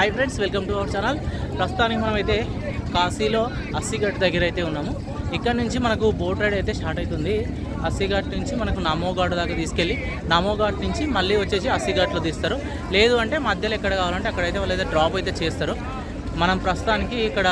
Hi friends, welcome to our channel. ప్రస్తుతానికి మనమైతే కాశీలో అస్సీఘట్ దగ్గర అయితే ఉన్నాము. ఇక్కడ నుంచి మనకు బోట్ రైడ్ అయితే స్టార్ట్ అవుతుంది. అస్సీఘట్ నుంచి మనకు నమోఘాట్ దాకా తీసుకెళ్ళి నమోఘాట్ నుంచి మళ్ళీ వచ్చేసి అస్సీఘట్లో తీస్తారు. లేదు అంటే మధ్యలో ఎక్కడ కావాలంటే అక్కడైతే వాళ్ళు అయితే డ్రాప్ అయితే చేస్తారు. మనం ప్రస్తుతానికి ఇక్కడ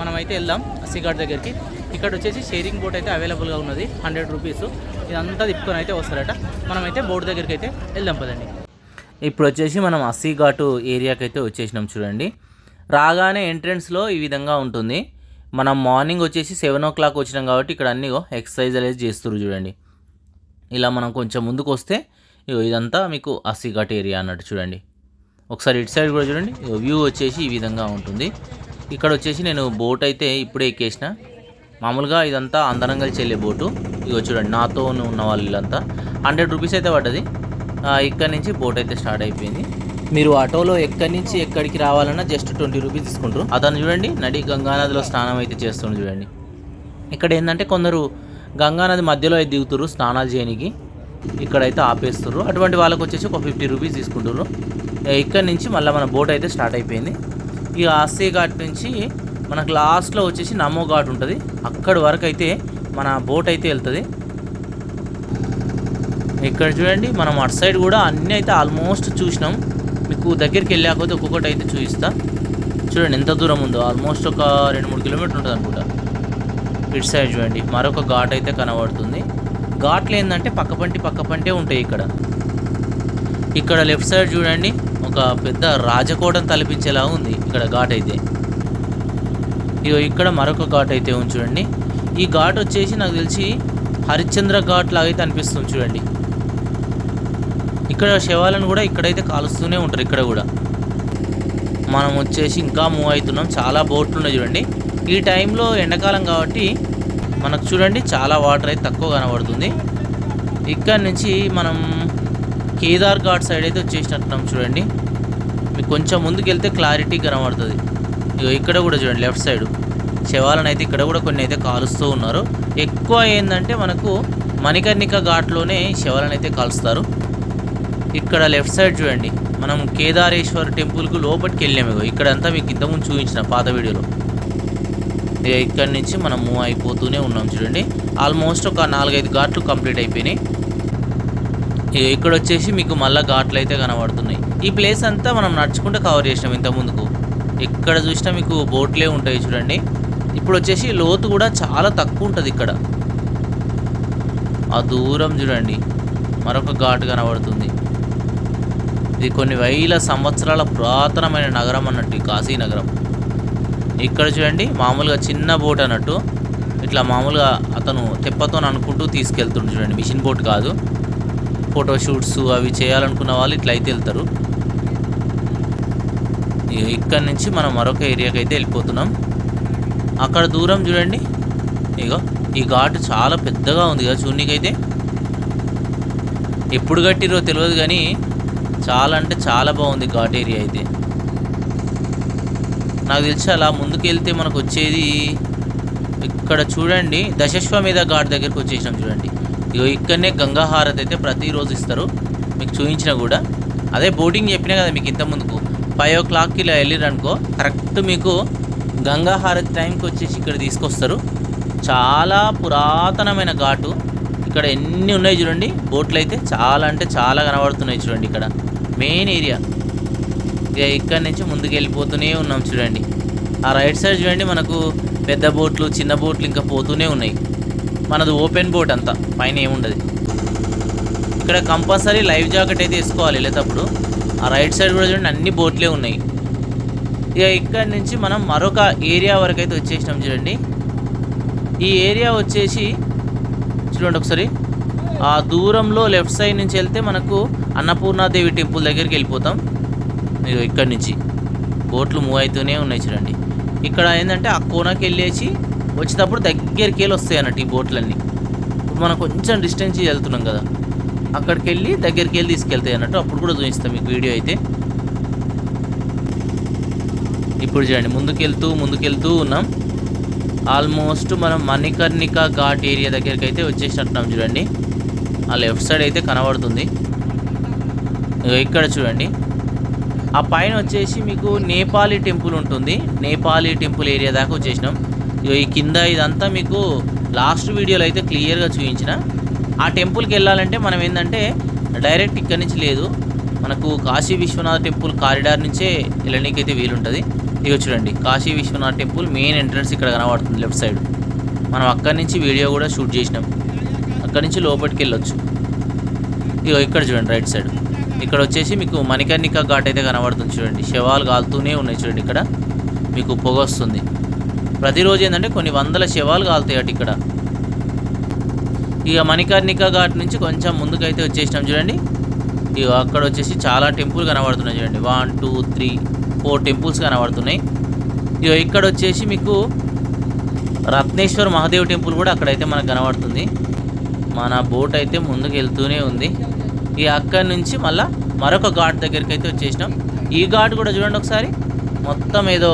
మనమైతే వెళ్దాం అస్సీఘట్ దగ్గరికి. ఇక్కడ వచ్చేసి షేరింగ్ బోట్ అయితే అవైలబుల్గా ఉన్నది, 100 రూపీస్. ఇదంతా తిప్పుకొని అయితే వస్తారట. మనమైతే బోట్ దగ్గరికి అయితే వెళ్దాం పదండి. ఇప్పుడు వచ్చేసి మనం అస్సీఘాట్ ఏరియాకి అయితే వచ్చేసినాం. చూడండి, రాగానే ఎంట్రన్స్లో ఈ విధంగా ఉంటుంది. మనం మార్నింగ్ వచ్చేసి 7 o'clock వచ్చినాం కాబట్టి ఇక్కడ అన్నీ ఎక్సర్సైజ్ అనేది చేస్తారు. చూడండి, ఇలా మనం కొంచెం ముందుకు వస్తే ఇదంతా మీకు అస్సీఘాట్ ఏరియా అన్నట్టు. చూడండి, ఒకసారి ఇటు సైడ్ కూడా చూడండి, వ్యూ వచ్చేసి ఈ విధంగా ఉంటుంది. ఇక్కడ వచ్చేసి నేను బోట్ అయితే ఇప్పుడే ఎక్కేసిన. మామూలుగా ఇదంతా అందరం కలిసి వెళ్ళే బోటు. ఇగో చూడండి, నాతో ఉన్న వాళ్ళు వీళ్ళంతా 100 రూపీస్ అయితే పడ్డది. ఇక్కడ నుంచి బోట్ అయితే స్టార్ట్ అయిపోయింది. మీరు ఆటోలో ఎక్కడి నుంచి ఎక్కడికి రావాలన్నా జస్ట్ 20 రూపీస్ తీసుకుంటారు. అతను చూడండి నడి గంగానదిలో స్నానం అయితే చేస్తున్నారు. చూడండి, ఇక్కడ ఏంటంటే కొందరు గంగానది మధ్యలో అయితే దిగుతారు స్నానాలు చేయడానికి, ఇక్కడైతే ఆపేస్తారు. అటువంటి వాళ్ళకి వచ్చేసి ఒక 50 రూపీస్ తీసుకుంటారు. ఇక్కడ నుంచి మళ్ళీ మన బోట్ అయితే స్టార్ట్ అయిపోయింది. ఈ అస్సీఘాట్ నుంచి మనకు లాస్ట్లో వచ్చేసి నమోఘాట్ ఉంటుంది. అక్కడి వరకు అయితే మన బోట్ అయితే వెళ్తుంది. ఇక్కడ చూడండి, మనం అటు సైడ్ కూడా అన్నీ అయితే ఆల్మోస్ట్ చూసినాం. మీకు దగ్గరికి వెళ్ళాకపోతే ఒక్కొక్కటి అయితే చూపిస్తా. చూడండి ఎంత దూరం ఉందో, ఆల్మోస్ట్ ఒక 2-3 కిలోమీటర్లు ఉంటుంది అనుకుంటా. ఇటు సైడ్ చూడండి మరొక ఘాట్ అయితే కనబడుతుంది. ఘాట్లు ఏంటంటే పక్కపంటే ఉంటాయి. ఇక్కడ లెఫ్ట్ సైడ్ చూడండి ఒక పెద్ద రాజకోటను తలపించేలా ఉంది ఇక్కడ ఘాట్ అయితే. ఇగో ఇక్కడ మరొక ఘాట్ అయితే ఉంది చూడండి. ఈ ఘాట్ వచ్చేసి నాకు తెలిసి హరిశ్చంద్ర ఘాట్ లాగైతే అనిపిస్తుంది. చూడండి, ఇక్కడ శవాలను కూడా ఇక్కడైతే కాలుస్తూనే ఉంటారు. ఇక్కడ కూడా మనం వచ్చేసి ఇంకా మూవ్ అవుతున్నాం. చాలా బోట్లు ఉన్నాయి చూడండి. ఈ టైంలో ఎండాకాలం కాబట్టి మనకు చూడండి చాలా వాటర్ అయితే తక్కువ కనబడుతుంది. ఇక్కడ నుంచి మనం కేదార్ ఘాట్ సైడ్ అయితే వచ్చేసినట్టున్నాం. చూడండి, మీకు కొంచెం ముందుకు వెళ్తే క్లారిటీ కనబడుతుంది. ఇక్కడ కూడా చూడండి లెఫ్ట్ సైడ్ శవాలను అయితే ఇక్కడ కూడా కొన్ని అయితే కాలుస్తూ ఉన్నారు. ఎక్కువ ఏంటంటే మనకు మణికర్ణిక ఘాట్లోనే శవాలను అయితే కాలుస్తారు. ఇక్కడ లెఫ్ట్ సైడ్ చూడండి మనం కేదారేశ్వర్ టెంపుల్కు లోపలికి వెళ్ళాము. ఇక్కడంతా మీకు ఇంతకుముందు చూపించిన పాత వీడియోలో. ఇక్కడ నుంచి మనం మూవ్ అయిపోతూనే ఉన్నాం. చూడండి, ఆల్మోస్ట్ ఒక 4-5 ఘాట్లు కంప్లీట్ అయిపోయినాయి. ఇక్కడ వచ్చేసి మీకు మళ్ళీ ఘాట్లు అయితే కనబడుతున్నాయి. ఈ ప్లేస్ అంతా మనం నడుచుకుంటూ కవర్ చేసినాం ఇంతకుముందుకు. ఎక్కడ చూసినా మీకు బోట్లే ఉంటాయి. చూడండి, ఇప్పుడు వచ్చేసి లోతు కూడా చాలా తక్కువ ఉంటుంది. ఇక్కడ ఆ దూరం చూడండి మరొక ఘాట్ కనబడుతుంది. ఇది కొన్ని వేల సంవత్సరాల పురాతనమైన నగరం అన్నట్టు, కాశీ నగరం. ఇక్కడ చూడండి మామూలుగా చిన్న బోట్ అన్నట్టు, ఇట్లా మామూలుగా అతను తెప్పతో అనుకుంటూ తీసుకెళ్తుండు. చూడండి, మిషన్ బోట్ కాదు. ఫోటోషూట్స్ అవి చేయాలనుకున్న వాళ్ళు ఇట్లా అయితే వెళ్తారు. ఇక్కడ నుంచి మనం మరొక ఏరియాకి అయితే వెళ్ళిపోతున్నాం. అక్కడ దూరం చూడండి, ఇగో ఈ ఘాటు చాలా పెద్దగా ఉంది కదా చూడనీకైతే. ఎప్పుడు కట్టిరో తెలియదు కానీ చాలా అంటే చాలా బాగుంది ఘాట్ ఏరియా అయితే. నాకు తెలిసి అలా ముందుకు వెళ్తే మనకు వచ్చేది ఇక్కడ చూడండి దశాశ్వమేధ ఘాట్ దగ్గరికి వచ్చేసినాం. చూడండి, ఇగో ఇక్కడనే గంగా హారతి అయితే ప్రతిరోజు ఇస్తారు. మీకు చూపించిన కూడా అదే బోటింగ్ చెప్పినా కదా మీకు ఇంత ముందుకు. 5 o'clockకి ఇలా వెళ్ళిరనుకో కరెక్ట్ మీకు గంగా హారతి టైంకి వచ్చేసి ఇక్కడ తీసుకొస్తారు. చాలా పురాతనమైన ఘాటు. ఇక్కడ ఎన్ని ఉన్నాయి చూడండి బోట్లు అయితే, చాలా అంటే చాలా కనబడుతున్నాయి. చూడండి ఇక్కడ మెయిన్ ఏరియా. ఇక్కడ నుంచి ముందుకు వెళ్ళిపోతూనే ఉన్నాం. చూడండి, ఆ రైట్ సైడ్ చూడండి మనకు పెద్ద బోట్లు చిన్న బోట్లు ఇంకా పోతూనే ఉన్నాయి. మనది ఓపెన్ బోట్ అంతా, పైన ఏముండదు. ఇక్కడ కంపల్సరీ లైఫ్ జాకెట్ అయితే వేసుకోవాలి వెళ్ళేటప్పుడు. ఆ రైట్ సైడ్ కూడా చూడండి అన్ని బోట్లే ఉన్నాయి. ఇక్కడ నుంచి మనం మరొక ఏరియా వరకు అయితే వచ్చేసినాం. చూడండి, ఈ ఏరియా వచ్చేసి చూడండి ఒకసారి ఆ దూరంలో లెఫ్ట్ సైడ్ నుంచి వెళ్తే మనకు అన్నపూర్ణాదేవి టెంపుల్ దగ్గరికి వెళ్ళిపోతాం. ఇక్కడి నుంచి బోట్లు మూవ్ అవుతూనే ఉన్నాయి. చూడండి, ఇక్కడ ఏంటంటే ఆ కోనకి వెళ్ళేసి వచ్చేటప్పుడు దగ్గరికి వెళ్ళి వస్తాయి అన్నట్టు ఈ బోట్లన్నీ. ఇప్పుడు మనం కొంచెం డిస్టెన్స్ వెళ్తున్నాం కదా, అక్కడికి వెళ్ళి దగ్గరికి వెళ్ళి తీసుకెళ్తాయి అన్నట్టు. అప్పుడు కూడా చూపిస్తాం మీకు వీడియో అయితే. ఇప్పుడు చూడండి ముందుకెళ్తూ ఉన్నాం. ఆల్మోస్ట్ మనం మణికర్ణిక ఘాట్ ఏరియా దగ్గరికి అయితే వచ్చేసినట్టున్నాం. చూడండి, ఆ లెఫ్ట్ సైడ్ అయితే కనబడుతుంది. ఇక్కడ చూడండి ఆ పైన వచ్చేసి మీకు నేపాలీ టెంపుల్ ఉంటుంది. నేపాలీ టెంపుల్ ఏరియా దాకా వచ్చేసినాం. ఈ కింద ఇదంతా మీకు లాస్ట్ వీడియోలో అయితే క్లియర్గా చూపించిన. ఆ టెంపుల్కి వెళ్ళాలంటే మనం ఏంటంటే డైరెక్ట్ ఇక్కడి నుంచి లేదు, మనకు కాశీ విశ్వనాథ టెంపుల్ కారిడార్ నుంచే వెళ్ళనీకైతే వీలుంటుంది. ఇక చూడండి Kashi Vishwanatha temple main entrance ఇక్కడ కనబడుతుంది లెఫ్ట్ సైడ్. మనం అక్కడి నుంచి వీడియో కూడా షూట్ చేసినాం. అక్కడి నుంచి లోపలికి వెళ్ళొచ్చు. ఇక ఇక్కడ చూడండి రైట్ సైడ్, ఇక్కడ వచ్చేసి మీకు మణికర్ణిక ఘాట్ అయితే కనబడుతుంది. చూడండి శవాలు కాలుతూనే ఉన్నాయి. చూడండి ఇక్కడ మీకు పొగ వస్తుంది. ప్రతిరోజు ఏంటంటే కొన్ని వందల శవాలు కాలుతాయి అటు ఇక్కడ. ఇక మణికర్ణిక ఘాట్ నుంచి కొంచెం ముందుకైతే వచ్చేసినాం. చూడండి ఇక అక్కడ వచ్చేసి చాలా టెంపుల్ కనబడుతున్నాయి. చూడండి 1 2 3 4 టెంపుల్స్ కనబడుతున్నాయి. ఇక ఇక్కడ వచ్చేసి మీకు రత్నేశ్వర్ మహాదేవ్ టెంపుల్ కూడా అక్కడైతే మనకు కనబడుతుంది. మన బోట్ అయితే ముందుకు వెళ్తూనే ఉంది. ఈ అక్కడి నుంచి మళ్ళీ మరొక ఘాట్ దగ్గరికి అయితే వచ్చేసినాం. ఈ ఘాట్ కూడా చూడండి ఒకసారి, మొత్తం ఏదో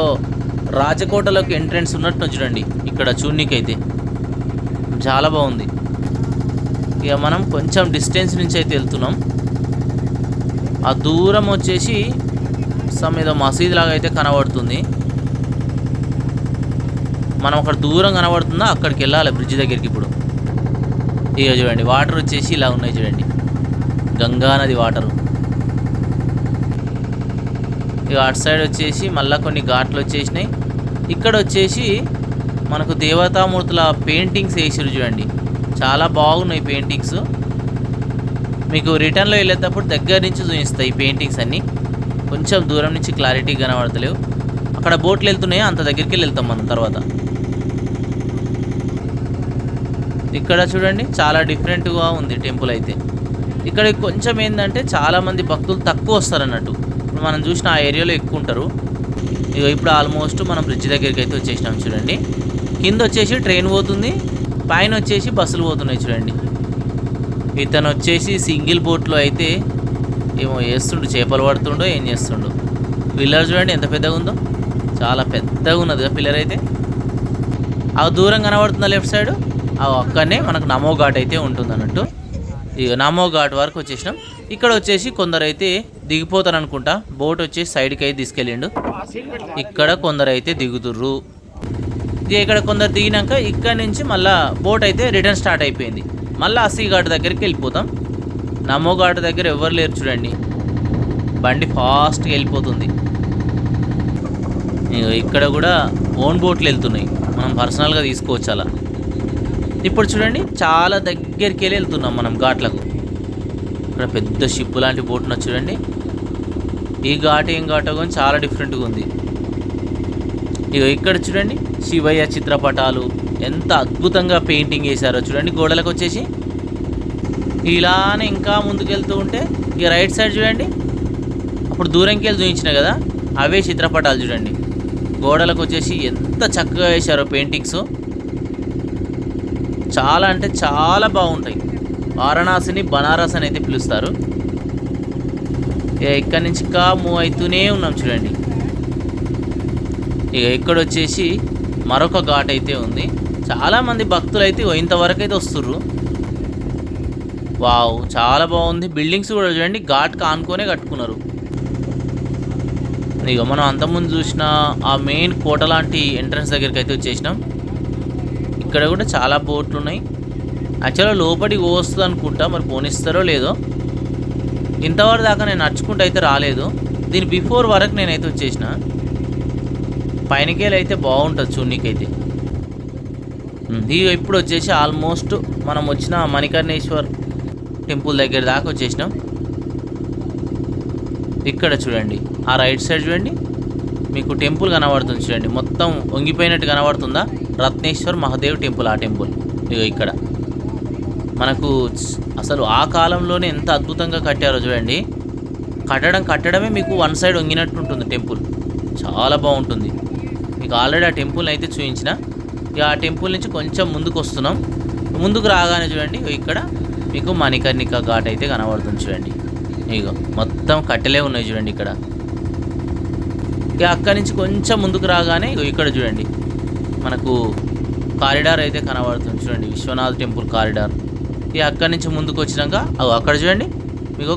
రాజకోటలోకి ఎంట్రెన్స్ ఉన్నట్టు చూడండి ఇక్కడ చూడనీకైతే చాలా బాగుంది. ఇక మనం కొంచెం డిస్టెన్స్ నుంచి అయితే వెళ్తున్నాం. ఆ దూరం వచ్చేసి సమ్ ఏదో మసీద్ లాగా అయితే కనబడుతుంది. మనం అక్కడ దూరం కనబడుతుందా అక్కడికి వెళ్ళాలి బ్రిడ్జ్ దగ్గరికి. ఇప్పుడు ఇక చూడండి వాటర్ వచ్చేసి ఇలా ఉన్నాయి. చూడండి గంగా నది వాటరు. ఇక అటు సైడ్ వచ్చేసి మళ్ళీ కొన్ని ఘాట్లు వచ్చేసినాయి. ఇక్కడ వచ్చేసి మనకు దేవతామూర్తుల పెయింటింగ్స్ వేసారు. చూడండి చాలా బాగున్నాయి పెయింటింగ్స్. మీకు రిటర్న్లో వెళ్ళేటప్పుడు దగ్గర నుంచి చూపిస్తాయి ఈ పెయింటింగ్స్ అన్నీ. కొంచెం దూరం నుంచి క్లారిటీ కనబడతలేవు. అక్కడ బోట్లు వెళ్తున్నాయి, అంత దగ్గరికి వెళ్తాం మనం తర్వాత. ఇక్కడ చూడండి చాలా డిఫరెంట్గా ఉంది టెంపుల్ అయితే. ఇక్కడ కొంచెం ఏంటంటే చాలామంది భక్తులు తక్కువ వస్తారు అన్నట్టు. ఇప్పుడు మనం చూసిన ఆ ఏరియాలో ఎక్కువ ఉంటారు. ఇక ఇప్పుడు ఆల్మోస్ట్ మనం బ్రిడ్జ్ దగ్గరికి అయితే వచ్చేసినాం. చూడండి కింద వచ్చేసి ట్రైన్ పోతుంది, పైన వచ్చేసి బస్సులు పోతున్నాయి. చూడండి ఇతను వచ్చేసి సింగిల్ బోట్లో అయితే ఏమో చేస్తుండు, చేపలు పడుతుండో ఏం చేస్తుండో. పిల్లర్ చూడండి ఎంత పెద్దగా ఉందో, చాలా పెద్దగా ఉన్నది పిల్లర్ అయితే. ఆ దూరం కనబడుతుందా లెఫ్ట్ సైడ్, అక్కడనే మనకు నమో ఘాట్ అయితే ఉంటుంది అన్నట్టు. ఇక నమో ఘాట్ వరకు వచ్చేసినాం. ఇక్కడ వచ్చేసి కొందరు అయితే దిగిపోతారు అనుకుంటా. బోట్ వచ్చేసి సైడ్కి అయితే తీసుకెళ్ళిండు. ఇక్కడ కొందరు అయితే దిగుతుర్రు. ఇక ఇక్కడ కొందరు దిగినాక ఇక్కడ నుంచి మళ్ళీ బోట్ అయితే రిటర్న్ స్టార్ట్ అయిపోయింది. మళ్ళీ అస్సీ ఘాట్ దగ్గరికి వెళ్ళిపోతాం. నమో ఘాట్ దగ్గర ఎవరు లేరు. చూడండి బండి ఫాస్ట్గా వెళ్ళిపోతుంది. ఇక్కడ కూడా ఓన్ బోట్లు వెళ్తున్నాయి, మనం పర్సనల్గా తీసుకోవచ్చు అలా. ఇప్పుడు చూడండి చాలా దగ్గరికి వెళ్ళి వెళ్తున్నాం మనం ఘాట్లకు. ఇక్కడ పెద్ద షిప్ లాంటి బోట్ ఉన్నది చూడండి. ఈ ఘాట్ ఏం ఘాటో కానీ చాలా డిఫరెంట్గా ఉంది. ఇక ఇక్కడ చూడండి శివయ్య చిత్రపటాలు ఎంత అద్భుతంగా పెయింటింగ్ చేశారో చూడండి గోడలకు వచ్చేసి. ఇలానే ఇంకా ముందుకెళ్తూ ఉంటే ఇక రైట్ సైడ్ చూడండి, అప్పుడు దూరంకి వెళ్ళి చూపించిన కదా అవే చిత్రపటాలు. చూడండి గోడలకు వచ్చేసి ఎంత చక్కగా వేశారో పెయింటింగ్స్. చాలా అంటే చాలా బాగుంటాయి. వారణాసిని బనారస్ అని అయితే పిలుస్తారు. ఇక్కడి నుంచి ఇంకా మూవ్ అవుతూనే ఉన్నాం చూడండి. ఇక ఇక్కడ వచ్చేసి మరొక ఘాట్ అయితే ఉంది. చాలామంది భక్తులు అయితే ఇంతవరకు అయితే వస్తుర్రు. వావ్ చాలా బాగుంది. బిల్డింగ్స్ కూడా చూడండి ఘాట్కి ఆనుకొనే కట్టుకున్నారు. ఇక మనం అంతకుముందు చూసిన ఆ మెయిన్ కోట లాంటి ఎంట్రన్స్ దగ్గరికి అయితే వచ్చేసినాం. ఇక్కడ కూడా చాలా బోట్లు ఉన్నాయి. యాక్చువల్గా లోపలికి వస్తుంది అనుకుంటా, మరి పోనిస్తారో లేదో. ఇంతవరకు దాకా నేను నడుచుకుంటూ అయితే రాలేదు. దీని బిఫోర్ వరకు నేనైతే వచ్చేసిన. పైనకేలు అయితే బాగుంటుంది చూడనీకైతే. ఇప్పుడు వచ్చేసి ఆల్మోస్ట్ మనం వచ్చిన మణికర్ణేశ్వర్ టెంపుల్ దగ్గర దాకా వచ్చేసినాం. ఇక్కడ చూడండి ఆ రైట్ సైడ్ చూడండి మీకు టెంపుల్ కనబడుతుంది. చూడండి మొత్తం వంగిపోయినట్టు కనబడుతుందా, రత్నేశ్వర్ మహాదేవ్ టెంపుల్. ఆ టెంపుల్ ఇక్కడ మనకు అసలు ఆ కాలంలోనే ఎంత అద్భుతంగా కట్టారో చూడండి. కట్టడమే మీకు వన్ సైడ్ వంగినట్టు ఉంటుంది టెంపుల్. చాలా బాగుంటుంది. మీకు ఆల్రెడీ ఆ టెంపుల్ని అయితే చూపించిన. ఇక ఆ టెంపుల్ నుంచి కొంచెం ముందుకు వస్తున్నాం. ముందుకు రాగానే చూడండి ఇక్కడ మీకు మణికర్ణిక ఘాట్ అయితే కనబడుతుంది. చూడండి ఇక మొత్తం కట్టెలే ఉన్నాయి చూడండి ఇక్కడ. ఇక అక్కడి నుంచి కొంచెం ముందుకు రాగానే ఇక్కడ చూడండి మనకు కారిడార్ అయితే కనబడుతుంది. చూడండి విశ్వనాథ్ టెంపుల్ కారిడార్. ఇక అక్కడి నుంచి ముందుకు వచ్చినాక అక్కడ చూడండి మీకు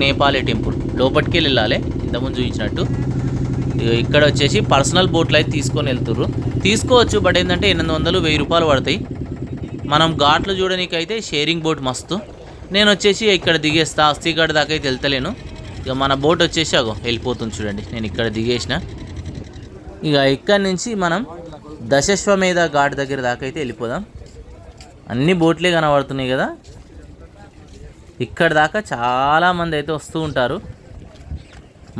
నేపాలీ టెంపుల్. లోపలికి వెళ్ళాలి. ఇంతకుముందు చూపించినట్టు. ఇక్కడ వచ్చేసి పర్సనల్ బోట్లు అయితే తీసుకొని వెళ్తుర్రు. తీసుకోవచ్చు, బట్ ఏంటంటే 800 1000 రూపాయలు పడతాయి. మనం ఘాట్లు చూడడానికైతే షేరింగ్ బోట్ మస్తు. నేను వచ్చేసి ఇక్కడ దిగేస్తా, అస్థిఘాట్ దాకా అయితే వెళ్తలేను. ఇక మన బోట్ వచ్చేసి అగో వెళ్ళిపోతుంది చూడండి. నేను ఇక్కడ దిగేసిన. ఇక ఇక్కడి నుంచి మనం దశాశ్వమేధ ఘాట్ దగ్గర దాకా అయితే వెళ్ళిపోదాం. అన్ని బోట్లే కనబడుతున్నాయి కదా. ఇక్కడ దాకా చాలామంది అయితే వస్తూ ఉంటారు.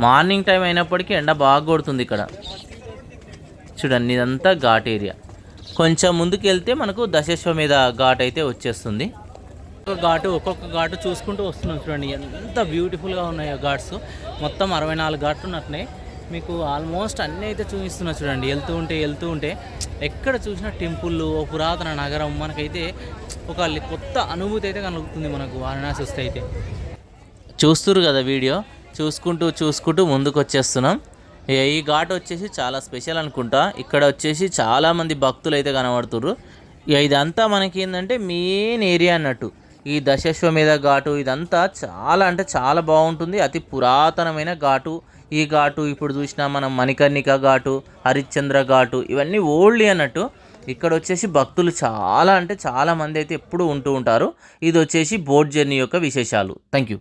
మార్నింగ్ టైం అయినప్పటికీ ఎండ బాగా కొడుతుంది ఇక్కడ చూడండి. ఇదంతా ఘాట్ ఏరియా. కొంచెం ముందుకు వెళ్తే మనకు దశాశ్వమేధ ఘాట్ అయితే వచ్చేస్తుంది. ఒక్కొక్క ఘాటు చూసుకుంటూ వస్తున్నాం చూడండి. ఎంత బ్యూటిఫుల్గా ఉన్నాయో ఘాట్స్. మొత్తం 64 ఘాట్లు ఉన్నట్టున్నాయి. మీకు ఆల్మోస్ట్ అన్నీ అయితే చూపిస్తున్నా చూడండి. వెళ్తూ ఉంటే ఎక్కడ చూసినా టెంపుల్, పురాతన నగరం, మనకైతే ఒక కొత్త అనుభూతి అయితే కలుగుతుంది మనకు వారణాసి వస్తే అయితే. చూస్తురు కదా వీడియో, చూసుకుంటూ ముందుకు వచ్చేస్తున్నాం. ఈ ఘాట్ వచ్చేసి చాలా స్పెషల్ అనుకుంటా. ఇక్కడ వచ్చేసి చాలామంది భక్తులు అయితే కనబడుతుర్రు. ఇదంతా మనకి ఏంటంటే మెయిన్ ఏరియా అన్నట్టు. ఈ దశాశ్వమేధ ఘాటు ఇదంతా చాలా అంటే చాలా బాగుంటుంది. అతి పురాతనమైన ఘాటు ఈ ఘాటు. ఇప్పుడు చూసినా మనం మణికర్ణిక ఘాటు, హరిశ్చంద్ర ఘాటు, ఇవన్నీ ఓల్డ్ అన్నట్టు. ఇక్కడ వచ్చేసి భక్తులు చాలా అంటే చాలా మంది అయితే ఎప్పుడూ ఉంటూ ఉంటారు. ఇది వచ్చేసి బోట్ జర్నీ యొక్క విశేషాలు. Thank you.